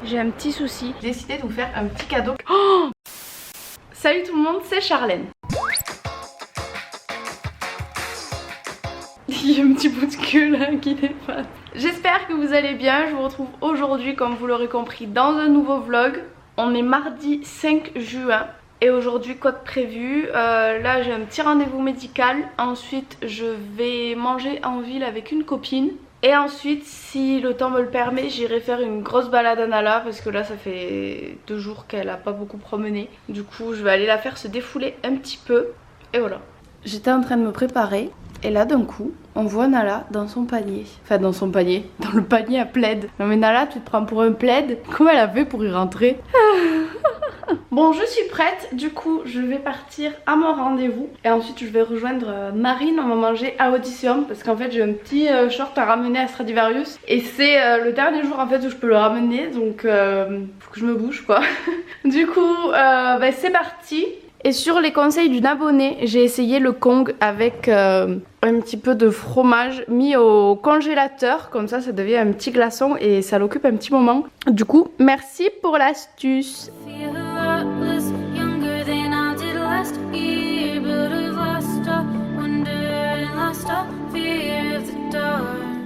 j'ai un petit souci. J'ai décidé de vous faire un petit cadeau. Oh, salut tout le monde, c'est Charlène. Il y a un petit bout de queue là qui dépasse. J'espère que vous allez bien. Je vous retrouve aujourd'hui, comme vous l'aurez compris, dans un nouveau vlog. On est mardi 5 juin. Et aujourd'hui, quoi de prévu, là j'ai un petit rendez-vous médical. Ensuite je vais manger en ville avec une copine. Et ensuite, si le temps me le permet, j'irai faire une grosse balade à Nala. Parce que là ça fait 2 jours qu'elle a pas beaucoup promené. Du coup je vais aller la faire se défouler un petit peu. Et voilà. J'étais en train de me préparer. Et là d'un coup, on voit Nala dans son panier. Enfin dans son panier, dans le panier à plaid. Non mais Nala, tu te prends pour un plaid? Comment elle a fait pour y rentrer? Bon, je suis prête, du coup je vais partir à mon rendez-vous. Et ensuite je vais rejoindre Marine, on va manger à Odysseum. Parce qu'en fait j'ai un petit short à ramener à Stradivarius. Et c'est le dernier jour en fait où je peux le ramener. Donc faut que je me bouge quoi. Du coup c'est parti. Et sur les conseils d'une abonnée, j'ai essayé le Kong avec un petit peu de fromage mis au congélateur. Comme ça devient un petit glaçon et ça l'occupe un petit moment. Du coup, merci pour l'astuce.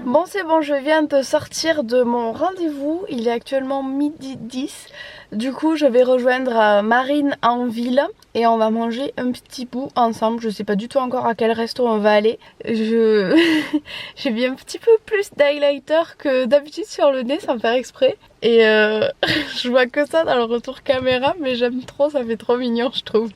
Bon c'est bon, je viens de sortir de mon rendez-vous, il est actuellement midi 10. Du coup je vais rejoindre Marine en ville et on va manger un petit bout ensemble. Je sais pas du tout encore à quel resto on va aller. J'ai mis un petit peu plus d'highlighter que d'habitude sur le nez sans faire exprès. Et je vois que ça dans le retour caméra, mais j'aime trop, ça fait trop mignon je trouve.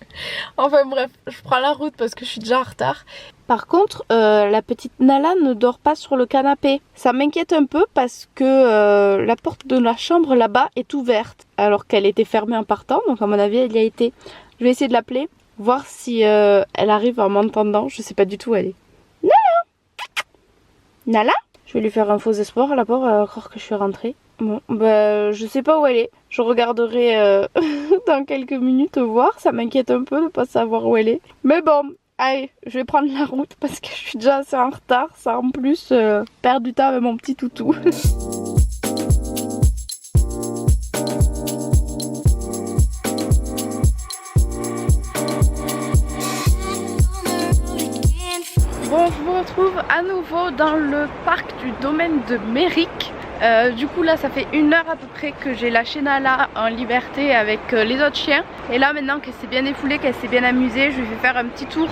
Enfin bref, je prends la route parce que je suis déjà en retard. Par contre, la petite Nala ne dort pas sur le canapé. Ça m'inquiète un peu parce que la porte de la chambre là-bas est ouverte. Alors qu'elle était fermée en partant, donc à mon avis elle y a été. Je vais essayer de l'appeler, voir si elle arrive en m'entendant. Je sais pas du tout où elle est. Nala! Nala? Je vais lui faire un faux espoir, la pauvre, elle va croire que je suis rentrée. Bon, je sais pas où elle est. Je regarderai dans quelques minutes voir. Ça m'inquiète un peu de pas savoir où elle est. Mais bon, allez, je vais prendre la route parce que je suis déjà assez en retard. Ça en plus, perdre du temps avec mon petit toutou. Bon, je vous retrouve à nouveau dans le parc du domaine de Méric. Du coup là ça fait 1 heure à peu près que j'ai lâché Nala en liberté avec les autres chiens. Et là maintenant qu'elle s'est bien défoulée, qu'elle s'est bien amusée, je lui fais faire un petit tour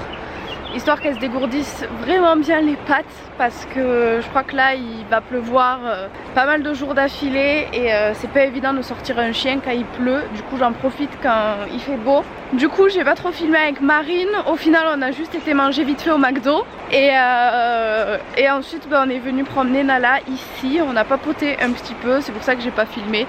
histoire qu'elle se dégourdisse vraiment bien les pattes. Parce que je crois que là il va pleuvoir pas mal de jours d'affilée. Et c'est pas évident de sortir un chien quand il pleut. Du coup j'en profite quand il fait beau. Du coup j'ai pas trop filmé avec Marine. Au final on a juste été manger vite fait au McDo. Et ensuite on est venu promener Nala ici. On a papoté un petit peu, c'est pour ça que j'ai pas filmé.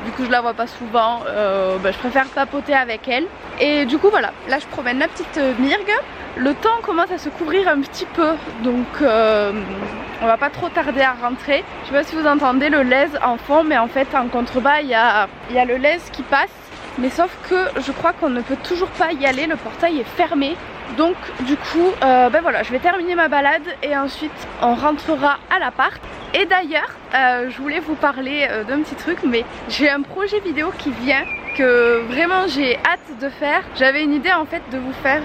Du coup je la vois pas souvent, je préfère papoter avec elle. Et du coup voilà, là je promène la petite Myrgue. Le temps commence à se couvrir un petit peu, donc on va pas trop tarder à rentrer. Je sais pas si vous entendez le lez en fond, mais en fait en contrebas il y a le lez qui passe. Mais sauf que je crois qu'on ne peut toujours pas y aller, le portail est fermé. Donc du coup voilà, je vais terminer ma balade et ensuite on rentrera à l'appart. Et d'ailleurs je voulais vous parler d'un petit truc, mais j'ai un projet vidéo qui vient que vraiment j'ai hâte de faire. J'avais une idée en fait de vous faire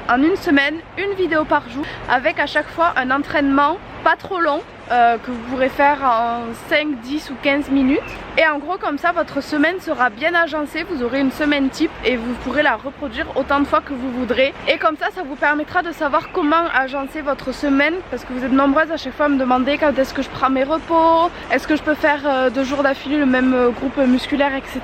en une semaine une vidéo par jour avec à chaque fois un entraînement pas trop long que vous pourrez faire en 5, 10 ou 15 minutes. Et en gros comme ça votre semaine sera bien agencée, vous aurez une semaine type et vous pourrez la reproduire autant de fois que vous voudrez. Et comme ça vous permettra de savoir comment agencer votre semaine, parce que vous êtes nombreuses à chaque fois à me demander quand est-ce que je prends mes repos, est-ce que je peux faire 2 jours d'affilée le même groupe musculaire, etc.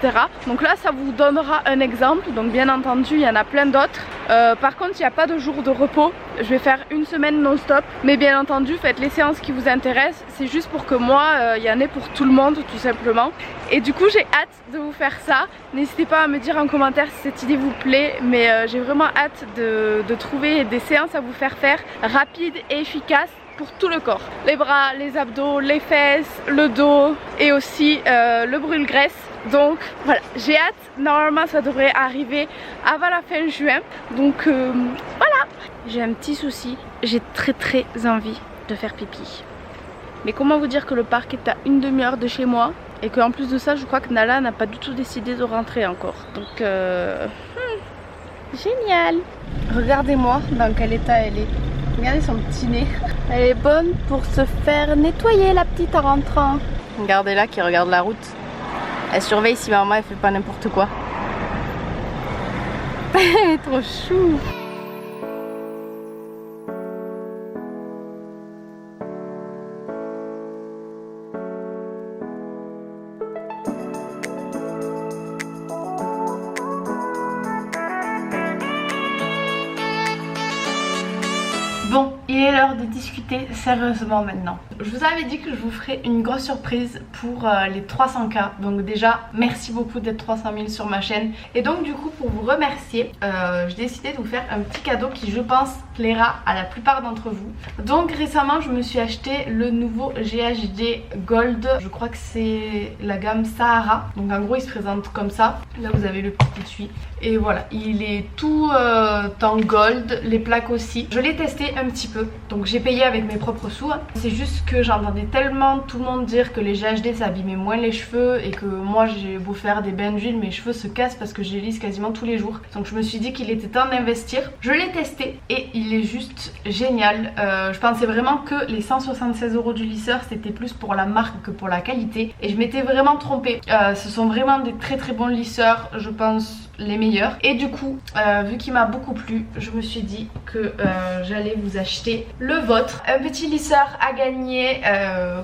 Donc là ça vous donnera un exemple. Donc bien entendu il y en a plein d'autres. Par contre il n'y a pas de jour de repos. Je vais faire une semaine non-stop, mais bien entendu faites les séances qui vous intéressent. C'est juste pour que moi il y en ait pour tout le monde tout simplement. Et du coup j'ai hâte de vous faire ça. N'hésitez pas à me dire en commentaire si cette idée vous plaît, mais j'ai vraiment hâte de trouver des séances à vous faire rapides et efficaces pour tout le corps. Les bras, les abdos, les fesses, le dos et aussi le brûle-graisse. Donc voilà, j'ai hâte. Normalement ça devrait arriver avant la fin juin. Donc voilà. J'ai un petit souci, j'ai très envie de faire pipi. Mais comment vous dire que le parc est à une demi-heure de chez moi Et qu'en plus de ça je crois que Nala n'a pas du tout décidé de rentrer encore. Donc génial. Regardez-moi dans quel état elle est. Regardez son petit nez. Elle est bonne pour se faire nettoyer la petite en rentrant. Regardez-la qui regarde la route. Elle surveille si maman elle fait pas n'importe quoi. Elle est trop chou. Bon, il est l'heure de discuter sérieusement maintenant. Je vous avais dit que je vous ferais une grosse surprise pour les 300K. Donc déjà, merci beaucoup d'être 300 000 sur ma chaîne. Et donc du coup, pour vous remercier, j'ai décidé de vous faire un petit cadeau qui je pense plaira à la plupart d'entre vous. Donc récemment, je me suis acheté le nouveau GHD Gold. Je crois que c'est la gamme Sahara. Donc en gros, il se présente comme ça. Là, vous avez le petit étui. Et voilà, il est tout en gold, les plaques aussi. Je l'ai testé un petit peu, donc j'ai payé avec mes propres sous. C'est juste que j'entendais tellement tout le monde dire que les GHD ça abîmait moins les cheveux et que moi j'ai beau faire des bains d'huile, mes cheveux se cassent parce que je les lisse quasiment tous les jours. Donc je me suis dit qu'il était temps d'investir. Je l'ai testé et il est juste génial. Je pensais vraiment que les 176 € du lisseur c'était plus pour la marque que pour la qualité et je m'étais vraiment trompée. Ce sont vraiment des très très bons lisseurs, je pense les meilleurs. Et du coup, vu qu'il m'a beaucoup plu, je me suis dit que j'allais vous acheter le vôtre. Un petit lisseur à gagner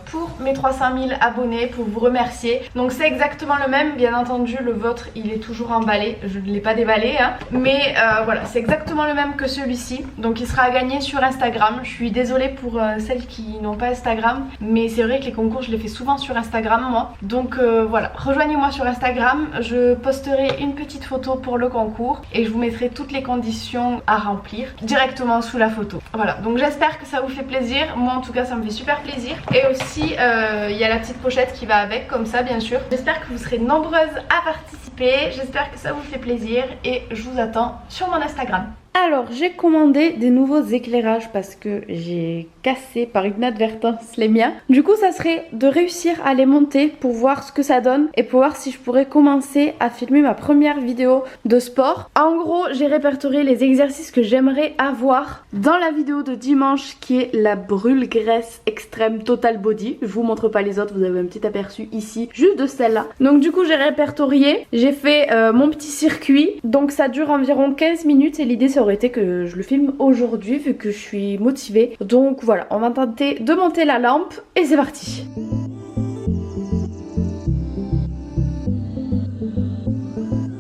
pour mes 300 000 abonnés, pour vous remercier. Donc c'est exactement le même, bien entendu le vôtre il est toujours emballé, je ne l'ai pas déballé hein. Mais voilà, c'est exactement le même que celui-ci. Donc il sera à gagner sur Instagram. Je suis désolée pour celles qui n'ont pas Instagram, mais c'est vrai que les concours je les fais souvent sur Instagram moi. Donc voilà, rejoignez-moi sur Instagram, je posterai une petite photo pour le concours et je vous mettrai toutes les conditions à remplir directement sous la photo. Voilà, donc j'espère que ça vous fait plaisir. Moi en tout cas ça me fait super plaisir. Et aussi il y a la petite pochette qui va avec, comme ça bien sûr. J'espère que vous serez nombreuses à participer, j'espère que ça vous fait plaisir et je vous attends sur mon Instagram. Alors j'ai commandé des nouveaux éclairages parce que j'ai cassé par inadvertance les miens. Du coup ça serait de réussir à les monter pour voir ce que ça donne et pour voir si je pourrais commencer à filmer ma première vidéo de sport. En gros j'ai répertorié les exercices que j'aimerais avoir dans la vidéo de dimanche qui est la brûle-graisse extrême total body. Je vous montre pas les autres, vous avez un petit aperçu ici juste de celle-là. Donc du coup j'ai répertorié, j'ai fait mon petit circuit. Donc ça dure environ 15 minutes et l'idée ça aurait été que je le filme aujourd'hui vu que je suis motivée. Donc voilà, on va tenter de monter la lampe et c'est parti.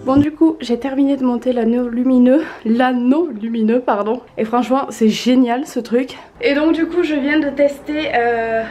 Bon du coup j'ai terminé de monter l'anneau lumineux pardon, et franchement c'est génial ce truc. Et donc du coup je viens de tester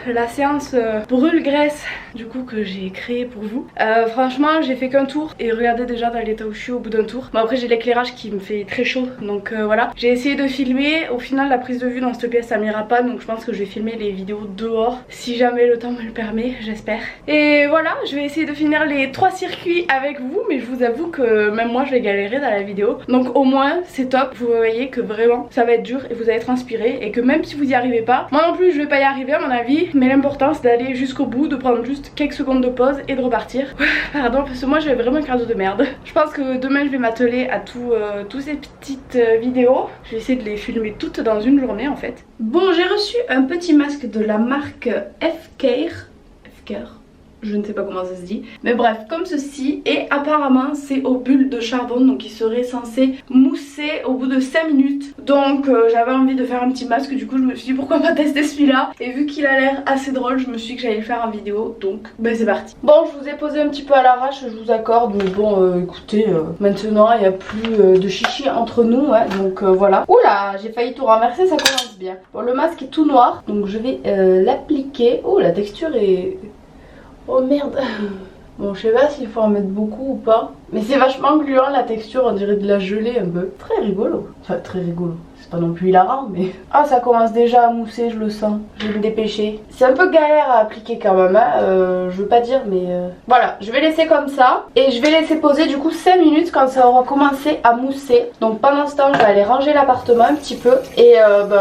la séance brûle-graisse du coup que j'ai créée pour vous. Franchement j'ai fait qu'un tour et regardez déjà dans l'état où je suis au bout d'un tour. Bon après j'ai l'éclairage qui me fait très chaud donc voilà. J'ai essayé de filmer, au final la prise de vue dans cette pièce ça m'ira pas, donc je pense que je vais filmer les vidéos dehors si jamais le temps me le permet, j'espère. Et voilà, je vais essayer de finir les 3 circuits avec vous, mais je vous avoue que même moi je vais galérer dans la vidéo. Donc au moins c'est top, vous voyez que vraiment ça va être dur et vous allez transpirer et que même si vous y arrivez pas, moi non plus je vais pas y arriver à mon avis, mais l'important c'est d'aller jusqu'au bout, de prendre juste quelques secondes de pause et de repartir. Pardon parce que moi j'ai vraiment un cardio de merde. Je pense que demain je vais m'atteler à tous ces petites vidéos. Je vais essayer de les filmer toutes dans une journée en fait. Bon j'ai reçu un petit masque de la marque F-Care. Je ne sais pas comment ça se dit, mais bref comme ceci, et apparemment c'est aux bulles de charbon, donc il serait censé mousser au bout de 5 minutes. Donc j'avais envie de faire un petit masque, du coup je me suis dit pourquoi pas tester celui-là, et vu qu'il a l'air assez drôle je me suis dit que j'allais le faire en vidéo, donc ben c'est parti. Bon je vous ai posé un petit peu à l'arrache, je vous accorde, mais bon écoutez, maintenant il n'y a plus de chichi entre nous, hein, donc voilà. Oula, j'ai failli tout renverser, ça commence bien. Bon le masque est tout noir, donc je vais l'appliquer. Oh la texture est... Oh merde. Bon je sais pas s'il faut en mettre beaucoup ou pas, mais c'est vachement gluant la texture, on dirait de la gelée un peu. Très rigolo. Enfin très rigolo, c'est pas non plus hilarant mais... Ah ça commence déjà à mousser, je le sens, je vais me dépêcher. C'est un peu galère à appliquer quand même hein. Je veux pas dire mais... Voilà, je vais laisser comme ça et je vais laisser poser du coup 5 minutes quand ça aura commencé à mousser. Donc pendant ce temps je vais aller ranger l'appartement un petit peu et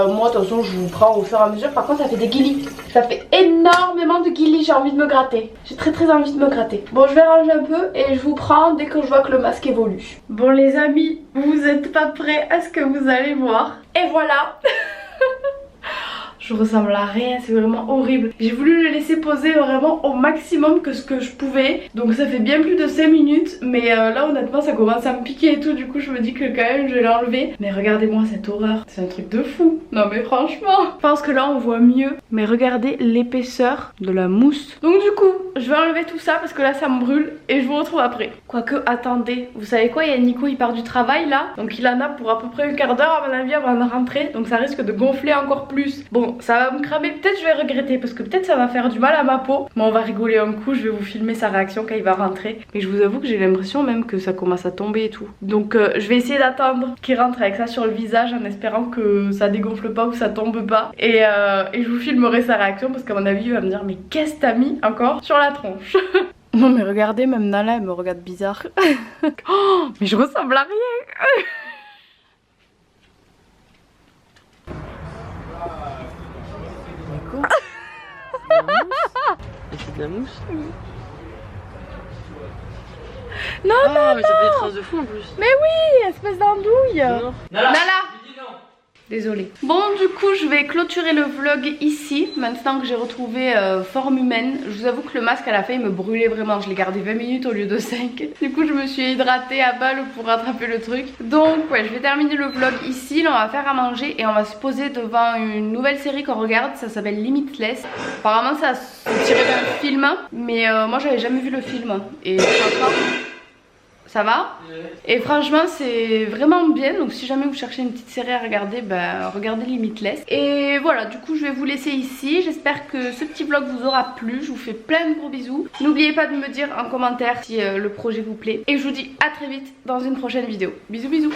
moi de toute façon je vous prends au fur et à mesure. Par contre ça fait des guilis, ça fait énormément de guilis, j'ai envie de me gratter. J'ai très envie de me gratter. Bon je vais ranger un peu et je vous prends dès que je vois que le masque évolue. Bon les amis, vous êtes pas prêts à ce que vous allez voir. Et voilà. Je ressemble à rien, c'est vraiment horrible. J'ai voulu le laisser poser vraiment au maximum que ce que je pouvais. Donc ça fait bien plus de 5 minutes. Mais là honnêtement ça commence à me piquer et tout. Du coup je me dis que quand même je vais l'enlever. Mais regardez-moi cette horreur. C'est un truc de fou. Non mais franchement. Je pense que là on voit mieux. Mais regardez l'épaisseur de la mousse. Donc du coup je vais enlever tout ça parce que là ça me brûle. Et je vous retrouve après. Quoique attendez. Vous savez quoi, il y a Nico, il part du travail là. Donc il en a pour à peu près un quart d'heure à mon avis avant de rentrer. Donc ça risque de gonfler encore plus. Bon ça va me cramer, peut-être je vais regretter parce que peut-être ça va faire du mal à ma peau. Mais on va rigoler un coup, je vais vous filmer sa réaction quand il va rentrer. Mais je vous avoue que j'ai l'impression même que ça commence à tomber et tout. Donc je vais essayer d'attendre qu'il rentre avec ça sur le visage en espérant que ça dégonfle pas ou ça tombe pas. Et je vous filmerai sa réaction parce qu'à mon avis il va me dire mais qu'est-ce que t'as mis encore sur la tronche. Non mais regardez, même Nala elle me regarde bizarre. Oh, mais je ressemble à rien. C'est de la mousse. Non, non, mais ça fait des traces de fou en plus. Mais oui, espèce d'andouille. Nala. Désolée. Bon du coup je vais clôturer le vlog ici. Maintenant que j'ai retrouvé forme humaine. Je vous avoue que le masque à la fin il me brûlait vraiment. Je l'ai gardé 20 minutes au lieu de 5. Du coup je me suis hydratée à balle pour rattraper le truc. Donc ouais je vais terminer le vlog ici. Là on va faire à manger et on va se poser devant une nouvelle série qu'on regarde. Ça s'appelle Limitless. Apparemment ça se tirait d'un film. Mais moi j'avais jamais vu le film. Et franchement... Ça va? Et franchement c'est vraiment bien. Donc si jamais vous cherchez une petite série à regarder, bah regardez Limitless. Et voilà, du coup je vais vous laisser ici. J'espère que ce petit vlog vous aura plu. Je vous fais plein de gros bisous. N'oubliez pas de me dire en commentaire si le projet vous plaît. Et je vous dis à très vite dans une prochaine vidéo. Bisous bisous.